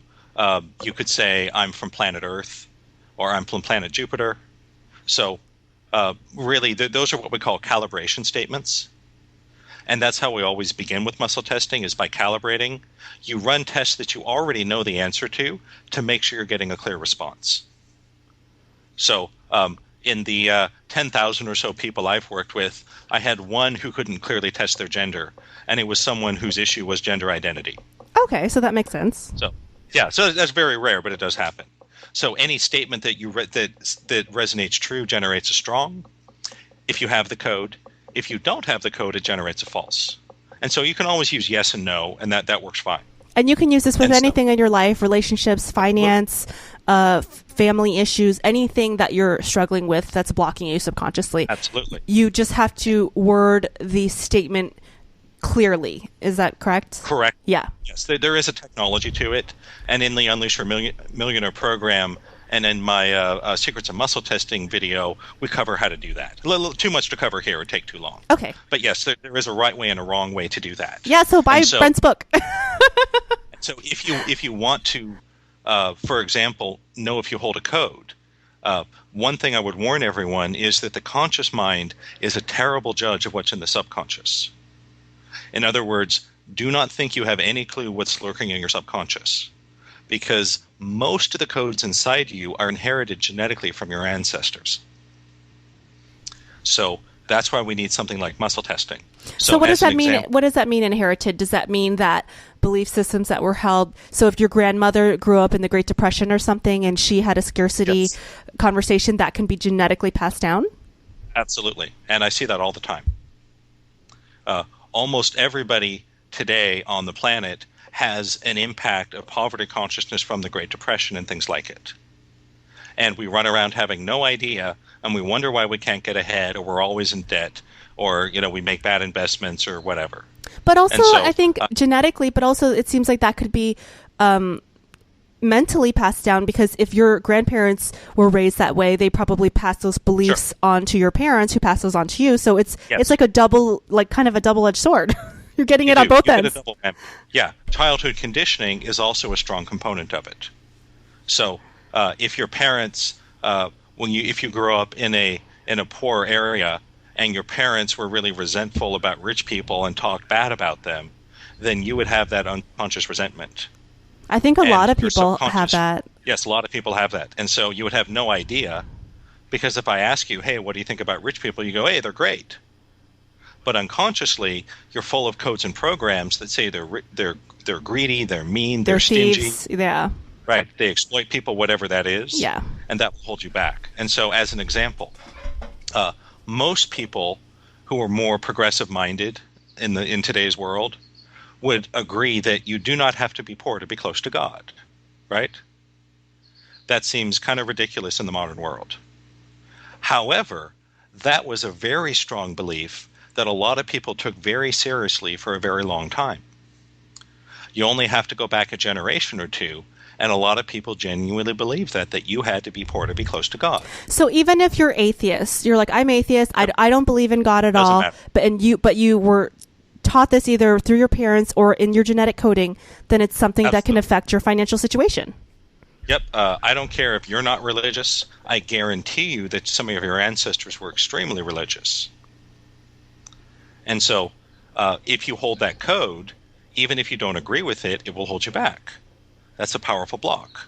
[SPEAKER 2] You could say I'm from planet Earth or I'm from planet Jupiter. So really, those are what we call calibration statements. And that's how we always begin with muscle testing, is by calibrating. You run tests that you already know the answer to make sure you're getting a clear response. So in the 10,000 or so people I've worked with, I had one who couldn't clearly test their gender, and it was someone whose issue was gender identity.
[SPEAKER 1] Okay, so that makes sense.
[SPEAKER 2] So that's very rare, but it does happen. So any statement that that resonates true generates a strong. If you have the code. If you don't have the code, it generates a false. And so you can always use yes and no, and that works fine.
[SPEAKER 1] And you can use this with anything in your life, relationships, finance, family issues, anything that you're struggling with that's blocking you subconsciously.
[SPEAKER 2] Absolutely.
[SPEAKER 1] You just have to word the statement clearly. Is that correct?
[SPEAKER 2] Correct.
[SPEAKER 1] Yeah.
[SPEAKER 2] Yes, there is a technology to it. And in the Unleash Your Millionaire program, and in my Secrets of Muscle Testing video, we cover how to do that. A little too much to cover here. It would take too long.
[SPEAKER 1] Okay.
[SPEAKER 2] But yes, there is a right way and a wrong way to do that.
[SPEAKER 1] Yeah, so buy Brent's book.
[SPEAKER 2] So if you want to, for example, know if you hold a code, one thing I would warn everyone is that the conscious mind is a terrible judge of what's in the subconscious. In other words, do not think you have any clue what's lurking in your subconscious, because most of the codes inside you are inherited genetically from your ancestors. So that's why we need something like muscle testing.
[SPEAKER 1] So what does that mean? What does that mean, inherited? Does that mean that belief systems that were held? So if your grandmother grew up in the Great Depression or something, and she had a scarcity conversation, that can be genetically passed down?
[SPEAKER 2] Absolutely. And I see that all the time. Almost everybody today on the planet has an impact of poverty consciousness from the Great Depression and things like it. And we run around having no idea, and we wonder why we can't get ahead, or we're always in debt, or we make bad investments or whatever.
[SPEAKER 1] But also, I think genetically, but also it seems like that could be mentally passed down, because if your grandparents were raised that way, they probably pass those beliefs on to your parents, who pass those on to you. So it's like a double, like kind of a double-edged sword. You're getting it on both ends.
[SPEAKER 2] Yeah, childhood conditioning is also a strong component of it. So if your parents, if you grow up in a poor area, and your parents were really resentful about rich people and talked bad about them, then you would have that unconscious resentment.
[SPEAKER 1] I think a lot of people have that.
[SPEAKER 2] Yes, a lot of people have that. And so you would have no idea, because if I ask you, hey, what do you think about rich people? You go, hey, they're great. But unconsciously, you're full of codes and programs that say they're greedy, they're mean, they're stingy.
[SPEAKER 1] Thieves, yeah.
[SPEAKER 2] Right. They exploit people, whatever that is.
[SPEAKER 1] Yeah.
[SPEAKER 2] And that will hold you back. And so as an example, most people who are more progressive-minded in today's world would agree that you do not have to be poor to be close to God, right? That seems kind of ridiculous in the modern world. However, that was a very strong belief that a lot of people took very seriously for a very long time. You only have to go back a generation or two, and a lot of people genuinely believe that you had to be poor to be close to God.
[SPEAKER 1] So even if you're atheist, you're like, I'm atheist, I don't believe in God at all, but you were taught this either through your parents or in your genetic coding, then it's something that can affect your financial situation.
[SPEAKER 2] Yep. I don't care if you're not religious. I guarantee you that some of your ancestors were extremely religious. And so if you hold that code, even if you don't agree with it, it will hold you back. That's a powerful block.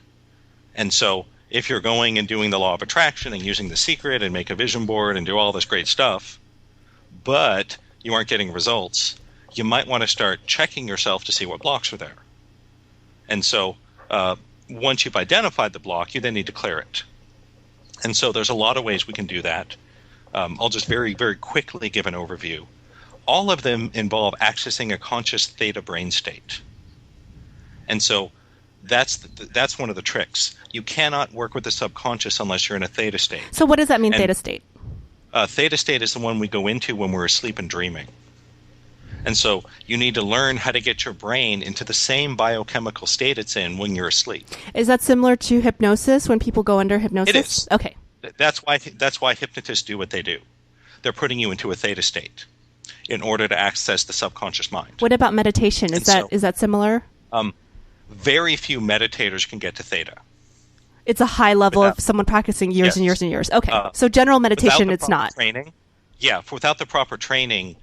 [SPEAKER 2] And so if you're going and doing the law of attraction and using the secret and make a vision board and do all this great stuff, but you aren't getting results, you might want to start checking yourself to see what blocks are there. And so once you've identified the block, you then need to clear it. And so there's a lot of ways we can do that. I'll just very, very quickly give an overview. All of them involve accessing a conscious theta brain state. And so that's one of the tricks. You cannot work with the subconscious unless you're in a theta state.
[SPEAKER 1] So what does that mean, theta state?
[SPEAKER 2] Theta state is the one we go into when we're asleep and dreaming. And so you need to learn how to get your brain into the same biochemical state it's in when you're asleep.
[SPEAKER 1] Is that similar to hypnosis, when people go under hypnosis?
[SPEAKER 2] It is.
[SPEAKER 1] Okay.
[SPEAKER 2] That's why hypnotists do what they do. They're putting you into a theta state in order to access the subconscious mind.
[SPEAKER 1] What about meditation? Is that similar?
[SPEAKER 2] Very few meditators can get to theta.
[SPEAKER 1] It's a high level of someone practicing years and years and years. Okay. So general meditation, it's not.
[SPEAKER 2] Without the proper training,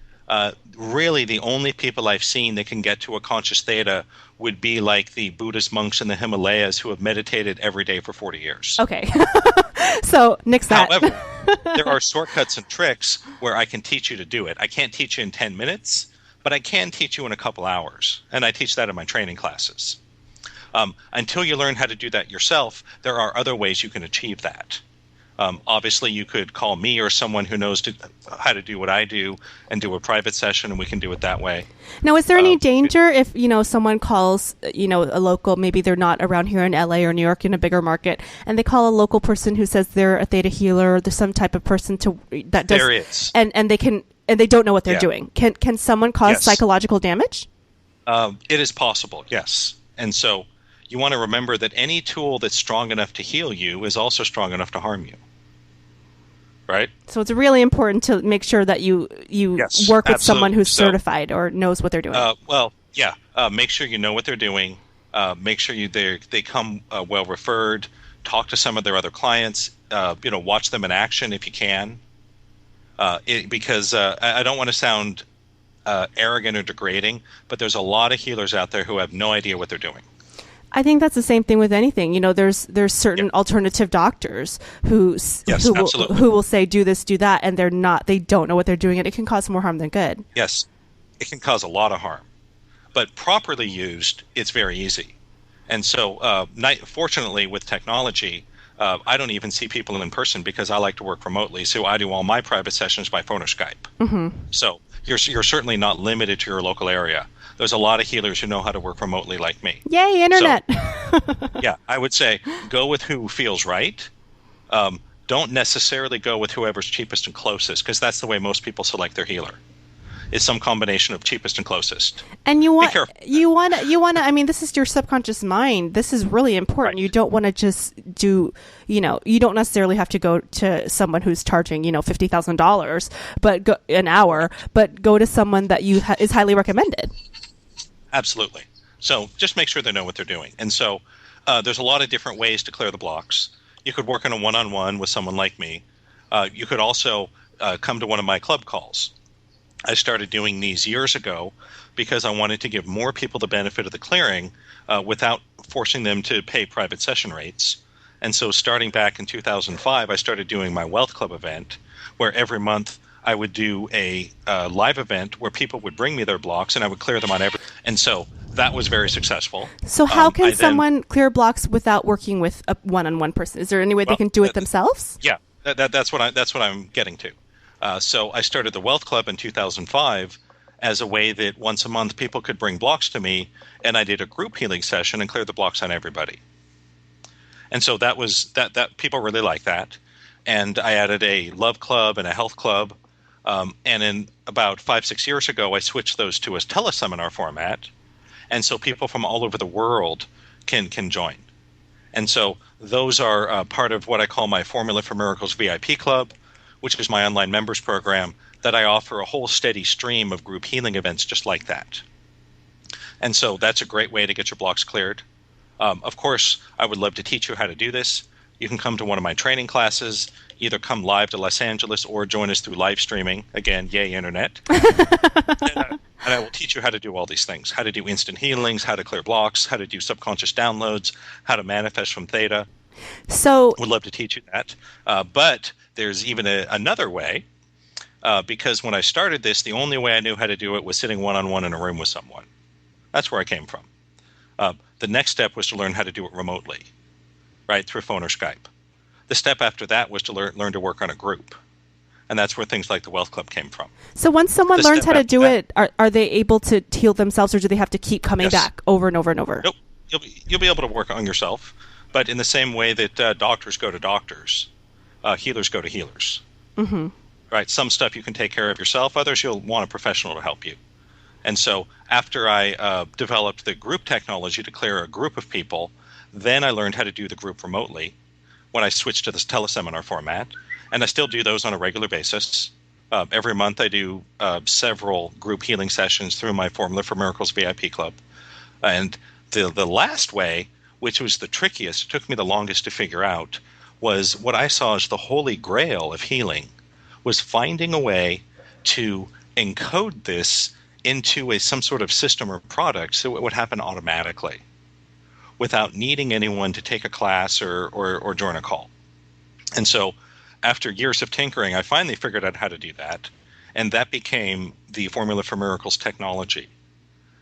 [SPEAKER 2] really the only people I've seen that can get to a conscious theta would be like the Buddhist monks in the Himalayas who have meditated every day for 40 years.
[SPEAKER 1] Okay. So nix that.
[SPEAKER 2] However, there are shortcuts and tricks where I can teach you to do it. I can't teach you in 10 minutes, but I can teach you in a couple hours. And I teach that in my training classes. Until you learn how to do that yourself, there are other ways you can achieve that. Obviously, you could call me or someone who knows how to do what I do and do a private session, and we can do it that way.
[SPEAKER 1] Now, is there any danger if, someone calls, a local, maybe they're not around here in LA or New York in a bigger market, and they call a local person who says they're a theta healer, or there's some type of person that does.
[SPEAKER 2] There is.
[SPEAKER 1] And they don't know what they're doing. Can someone cause psychological damage?
[SPEAKER 2] It is possible, yes. And so you want to remember that any tool that's strong enough to heal you is also strong enough to harm you. Right?
[SPEAKER 1] So it's really important to make sure that you work with someone who's certified or knows what they're doing.
[SPEAKER 2] Make sure you know what they're doing. Make sure they come well referred. Talk to some of their other clients. Watch them in action if you can. Because I don't want to sound arrogant or degrading, but there's a lot of healers out there who have no idea what they're doing.
[SPEAKER 1] I think that's the same thing with anything. There's certain alternative doctors
[SPEAKER 2] Yes, absolutely.
[SPEAKER 1] who will say do this, do that, and they don't know what they're doing, and it can cause more harm than good.
[SPEAKER 2] Yes, it can cause a lot of harm. But properly used, it's very easy. And so, fortunately, with technology, I don't even see people in person because I like to work remotely. So I do all my private sessions by phone or Skype.
[SPEAKER 1] Mm-hmm.
[SPEAKER 2] So you're certainly not limited to your local area. There's a lot of healers who know how to work remotely like me.
[SPEAKER 1] Yay, internet!
[SPEAKER 2] So, yeah, I would say go with who feels right. Don't necessarily go with whoever's cheapest and closest, because that's the way most people select their healer. Is some combination of cheapest and closest.
[SPEAKER 1] And you want to. I mean, this is your subconscious mind. This is really important. Right. You don't want to just do. You don't necessarily have to go to someone who's charging $50,000, but an hour. But go to someone that is highly recommended.
[SPEAKER 2] Absolutely. So just make sure they know what they're doing. And so there's a lot of different ways to clear the blocks. You could work on a one-on-one with someone like me. You could also come to one of my club calls. I started doing these years ago because I wanted to give more people the benefit of the clearing without forcing them to pay private session rates. And so starting back in 2005, I started doing my Wealth Club event, where every month I would do a live event where people would bring me their blocks and I would clear them on every. And so that was very successful.
[SPEAKER 1] So how can someone clear blocks without working with a one-on-one person? Is there any way they can do it themselves?
[SPEAKER 2] Yeah, that's what I'm getting to. So I started the Wealth Club in 2005 as a way that once a month people could bring blocks to me, and I did a group healing session and cleared the blocks on everybody. And so that was that people really liked that. And I added a Love Club and a Health Club. And in about 5-6 years ago, I switched those to a teleseminar format. And so people from all over the world can join. And so those are part of what I call my Formula for Miracles VIP Club, which is my online members program that I offer a whole steady stream of group healing events just like that. And so that's a great way to get your blocks cleared. Of course, I would love to teach you how to do this. You can come to one of my training classes, either come live to Los Angeles or join us through live streaming. Again, yay, internet. And I will teach you how to do all these things, how to do instant healings, how to clear blocks, how to do subconscious downloads, how to manifest from theta.
[SPEAKER 1] So
[SPEAKER 2] would love to teach you that. But there's even another way, because when I started this, the only way I knew how to do it was sitting one-on-one in a room with someone. That's where I came from. The next step was to learn how to do it remotely, right, through phone or Skype. The step after that was to learn to work on a group. And that's where things like the Wealth Club came from.
[SPEAKER 1] So once someone learns how to do it, are they able to heal themselves, or do they have to keep coming back over and over and over?
[SPEAKER 2] Nope. You'll be able to work on yourself. But in the same way that doctors go to doctors, healers go to healers.
[SPEAKER 1] Mm-hmm.
[SPEAKER 2] Right? Some stuff you can take care of yourself. Others you'll want a professional to help you. And so after I developed the group technology to clear a group of people, then I learned how to do the group remotely when I switched to this teleseminar format. And I still do those on a regular basis. Every month I do several group healing sessions through my Formula for Miracles VIP Club. And the last way, which was the trickiest, took me the longest to figure out, was what I saw as the holy grail of healing, was finding a way to encode this into some sort of system or product so it would happen automatically without needing anyone to take a class or join a call. And so after years of tinkering, I finally figured out how to do that. And that became the Formula for Miracles technology.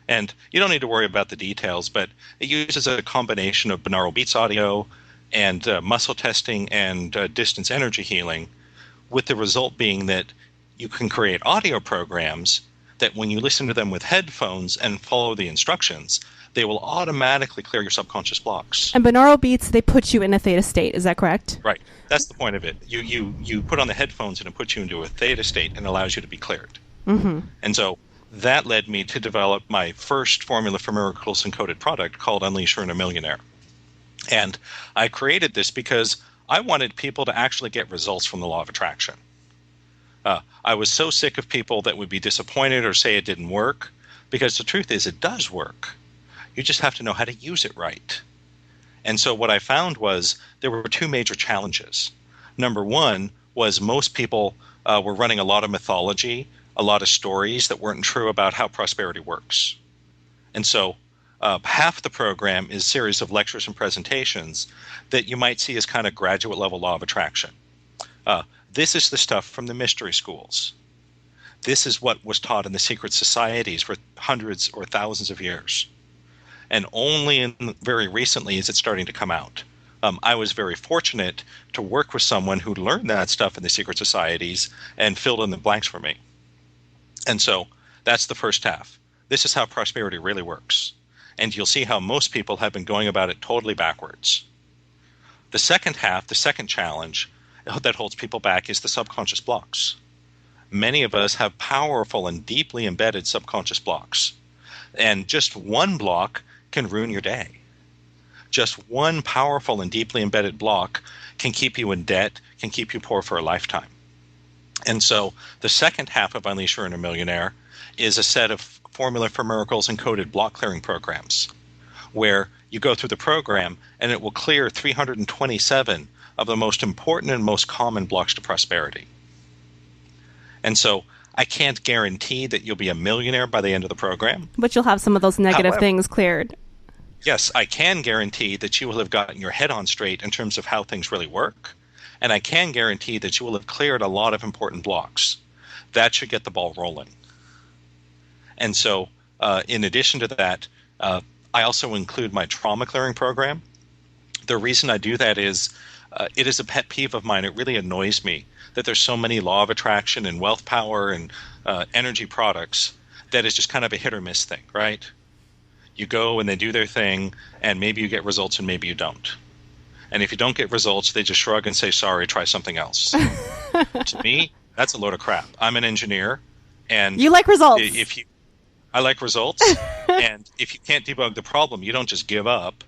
[SPEAKER 2] And you don't need to worry about the details, but it uses a combination of binaural beats audio and muscle testing and distance energy healing, with the result being that you can create audio programs that when you listen to them with headphones and follow the instructions, they will automatically clear your subconscious blocks.
[SPEAKER 1] And binaural beats, they put you in a theta state. Is that correct?
[SPEAKER 2] Right. That's the point of it. You put on the headphones and it puts you into a theta state and allows you to be cleared.
[SPEAKER 1] Mm-hmm.
[SPEAKER 2] And so that led me to develop my first Formula for Miracles encoded product called Unleash Your Inner Millionaire. And I created this because I wanted people to actually get results from the law of attraction. I was so sick of people that would be disappointed or say it didn't work, because the truth is it does work. You just have to know how to use it right. And so what I found was there were two major challenges. Number one was most people were running a lot of mythology, a lot of stories that weren't true about how prosperity works. And so half the program is a series of lectures and presentations that you might see as kind of graduate level law of attraction. This is the stuff from the mystery schools. This is what was taught in the secret societies for hundreds or thousands of years. And only very recently is it starting to come out. I was very fortunate to work with someone who learned that stuff in the secret societies and filled in the blanks for me. And so that's the first half. This is how prosperity really works. And you'll see how most people have been going about it totally backwards. The second half, the second challenge that holds people back is the subconscious blocks. Many of us have powerful and deeply embedded subconscious blocks. And just one block can ruin your day. Just one powerful and deeply embedded block can keep you in debt, can keep you poor for a lifetime. And so the second half of Unleash Your Inner Millionaire is a set of Formula for Miracles encoded block clearing programs, where you go through the program and it will clear 327 of the most important and most common blocks to prosperity. And so I can't guarantee that you'll be a millionaire by the end of the program.
[SPEAKER 1] But you'll have some of those negative things cleared.
[SPEAKER 2] Yes, I can guarantee that you will have gotten your head on straight in terms of how things really work. And I can guarantee that you will have cleared a lot of important blocks. That should get the ball rolling. And so in addition to that, I also include my trauma clearing program. The reason I do that is it is a pet peeve of mine. It really annoys me that there's so many law of attraction and wealth power and energy products that is just kind of a hit or miss thing, right? You go and they do their thing, and maybe you get results and maybe you don't. And if you don't get results, they just shrug and say, sorry, try something else. To me, that's a load of crap. I'm an engineer, and
[SPEAKER 1] you like results.
[SPEAKER 2] I like results, and if you can't debug the problem, you don't just give up.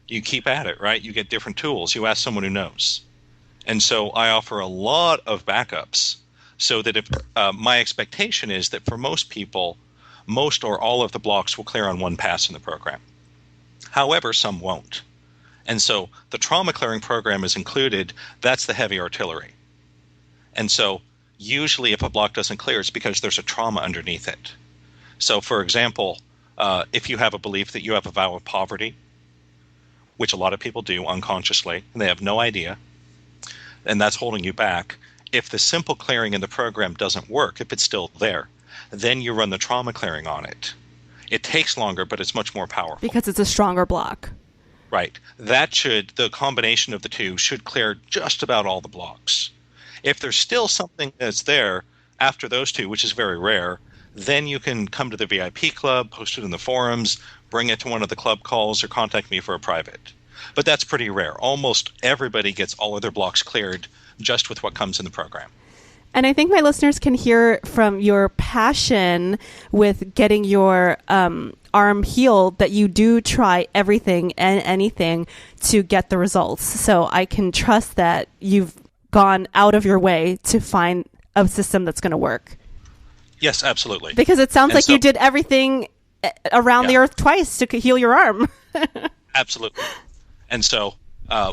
[SPEAKER 2] You keep at it, right? You get different tools. You ask someone who knows. And so I offer a lot of backups so that if my expectation is that for most people, most or all of the blocks will clear on one pass in the program. However, some won't. And so the trauma clearing program is included. That's the heavy artillery. And so usually if a block doesn't clear, it's because there's a trauma underneath it. So for example, if you have a belief that you have a vow of poverty, which a lot of people do unconsciously, and they have no idea, and that's holding you back, if the simple clearing in the program doesn't work, if it's still there, then you run the trauma clearing on it. It takes longer, but it's much more powerful.
[SPEAKER 1] Because it's a stronger block.
[SPEAKER 2] Right. The combination of the two should clear just about all the blocks. If there's still something that's there after those two, which is very rare, then you can come to the VIP club, post it in the forums, bring it to one of the club calls, or contact me for a private. But that's pretty rare. Almost everybody gets all of their blocks cleared just with what comes in the program.
[SPEAKER 1] And I think my listeners can hear from your passion with getting your arm healed that you do try everything and anything to get the results. So I can trust that you've gone out of your way to find a system that's going to work. Yes,
[SPEAKER 2] absolutely.
[SPEAKER 1] Because it sounds like you did everything around the earth twice to heal your arm.
[SPEAKER 2] Absolutely. And so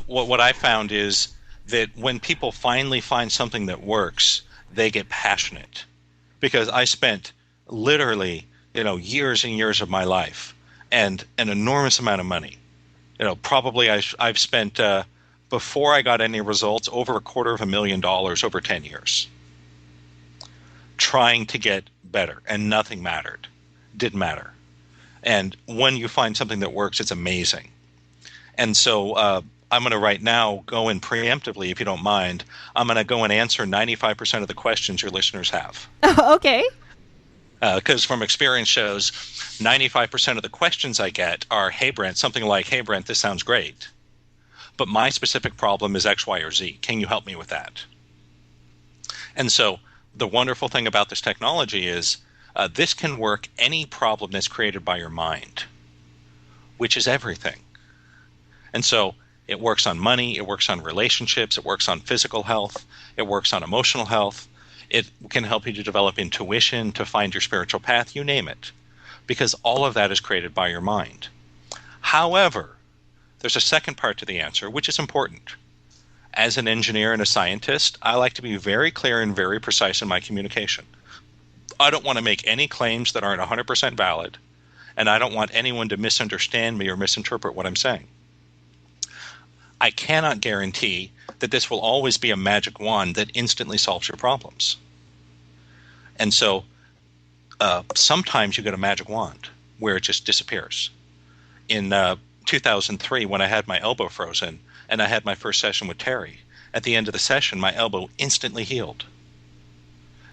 [SPEAKER 2] what I found is that when people finally find something that works, they get passionate. Because I spent literally, years and years of my life and an enormous amount of money. Probably I've spent, before I got any results, over $250,000 over 10 years trying to get better, and nothing mattered. Didn't matter. And when you find something that works, it's amazing. And so I'm going to right now go in preemptively, if you don't mind. I'm going to go and answer 95% of the questions your listeners have.
[SPEAKER 1] Okay.
[SPEAKER 2] Because from experience shows, 95% of the questions I get are, hey, Brent, something like, hey, Brent, this sounds great, but my specific problem is X, Y, or Z. Can you help me with that? And so the wonderful thing about this technology is this can work any problem that's created by your mind, which is everything. And so it works on money, it works on relationships, it works on physical health, it works on emotional health. It can help you to develop intuition, to find your spiritual path, you name it, because all of that is created by your mind. However, there's a second part to the answer, which is important. As an engineer and a scientist, I like to be very clear and very precise in my communication. I don't want to make any claims that aren't 100% valid, and I don't want anyone to misunderstand me or misinterpret what I'm saying. I cannot guarantee that this will always be a magic wand that instantly solves your problems. And so sometimes you get a magic wand where it just disappears. In 2003, when I had my elbow frozen and I had my first session with Terry, at the end of the session, my elbow instantly healed.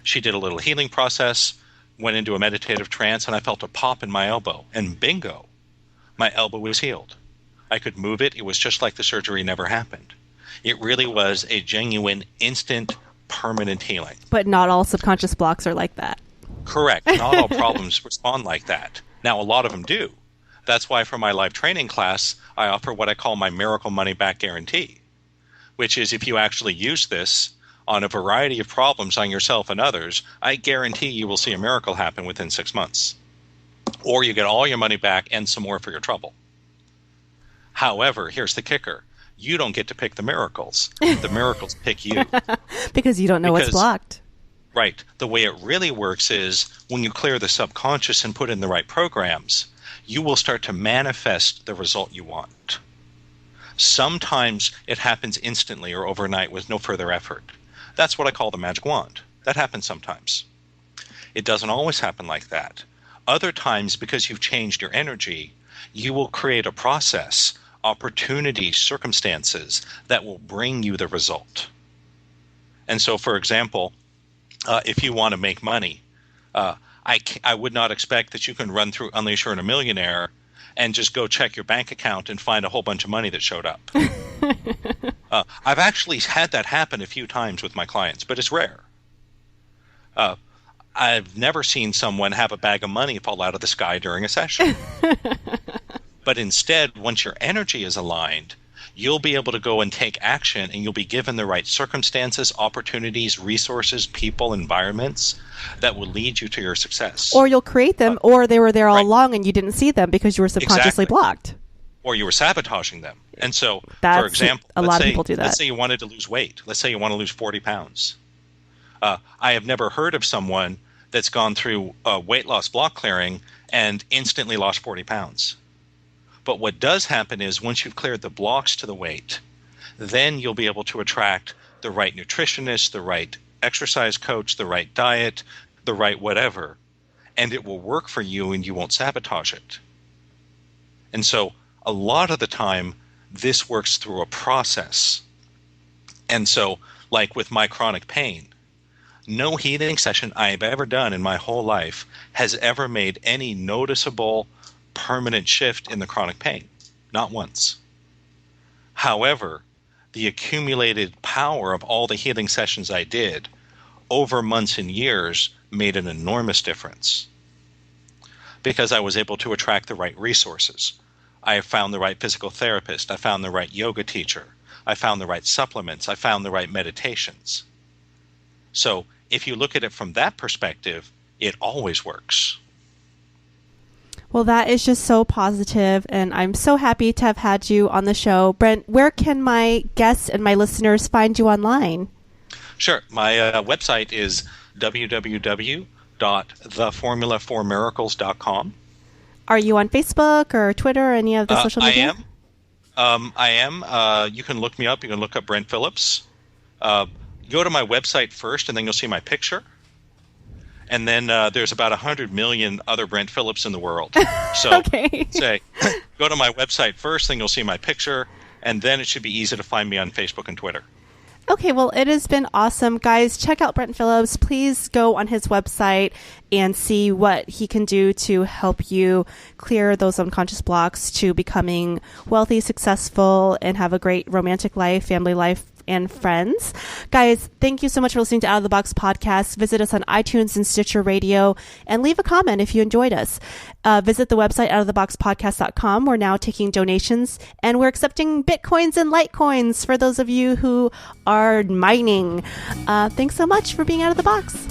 [SPEAKER 2] She did a little healing process, went into a meditative trance, and I felt a pop in my elbow. And bingo, my elbow was healed. I could move it. It was just like the surgery never happened. It really was a genuine, instant, permanent healing.
[SPEAKER 1] But not all subconscious blocks are like that.
[SPEAKER 2] Correct. Not all problems respond like that. Now, a lot of them do. That's why for my live training class, I offer what I call my miracle money back guarantee, which is if you actually use this on a variety of problems on yourself and others, I guarantee you will see a miracle happen within 6 months. Or you get all your money back and some more for your trouble. However, here's the kicker. You don't get to pick the miracles. The miracles pick you.
[SPEAKER 1] Because you don't know what's blocked.
[SPEAKER 2] Right. The way it really works is when you clear the subconscious and put in the right programs, you will start to manifest the result you want. Sometimes it happens instantly or overnight with no further effort. That's what I call the magic wand. That happens sometimes. It doesn't always happen like that. Other times, because you've changed your energy, you will create a process, opportunities, circumstances that will bring you the result. And so, for example, if you want to make money, I would not expect that you can run through Unleash Your Inner Millionaire and just go check your bank account and find a whole bunch of money that showed up. I've actually had that happen a few times with my clients, but it's rare. I've never seen someone have a bag of money fall out of the sky during a session. But instead, once your energy is aligned, you'll be able to go and take action, and you'll be given the right circumstances, opportunities, resources, people, environments that will lead you to your success.
[SPEAKER 1] Or you'll create them, or they were there all along and you didn't see them because you were subconsciously blocked.
[SPEAKER 2] Or you were sabotaging them. And so,
[SPEAKER 1] for
[SPEAKER 2] example,
[SPEAKER 1] a lot of people do that.
[SPEAKER 2] Let's say you wanted to lose weight. Let's say you want to lose 40 pounds. I have never heard of someone that's gone through weight loss block clearing and instantly lost 40 pounds. But what does happen is once you've cleared the blocks to the weight, then you'll be able to attract the right nutritionist, the right exercise coach, the right diet, the right whatever, and it will work for you and you won't sabotage it. And so a lot of the time, this works through a process. And so, like with my chronic pain, no healing session I've ever done in my whole life has ever made any noticeable permanent shift in the chronic pain. Not once. However, the accumulated power of all the healing sessions I did over months and years made an enormous difference because I was able to attract the right resources. I found the right physical therapist. I found the right yoga teacher. I found the right supplements. I found the right meditations. So if you look at it from that perspective, it always works.
[SPEAKER 1] Well, that is just so positive, and I'm so happy to have had you on the show. Brent, where can my guests and my listeners find you online?
[SPEAKER 2] Sure. My website is www.theformulaformiracles.com.
[SPEAKER 1] Are you on Facebook or Twitter or any of the social media?
[SPEAKER 2] I am. You can look me up. You can look up Brent Phillips. Go to my website first, and then you'll see my picture. And then there's about 100 million other Brent Phillips in the world. So go to my website first, then you'll see my picture, and then it should be easy to find me on Facebook and Twitter.
[SPEAKER 1] Okay, well, it has been awesome. Guys, check out Brent Phillips. Please go on his website and see what he can do to help you clear those unconscious blocks to becoming wealthy, successful, and have a great romantic life, family life, and friends. Guys, thank you so much for listening to Out of the Box podcast. Visit us on iTunes and Stitcher Radio and leave a comment if you enjoyed us. Visit the website outoftheboxpodcast.com. We're now taking donations and we're accepting Bitcoins and Litecoins for those of you who are mining. Thanks so much for being out of the box.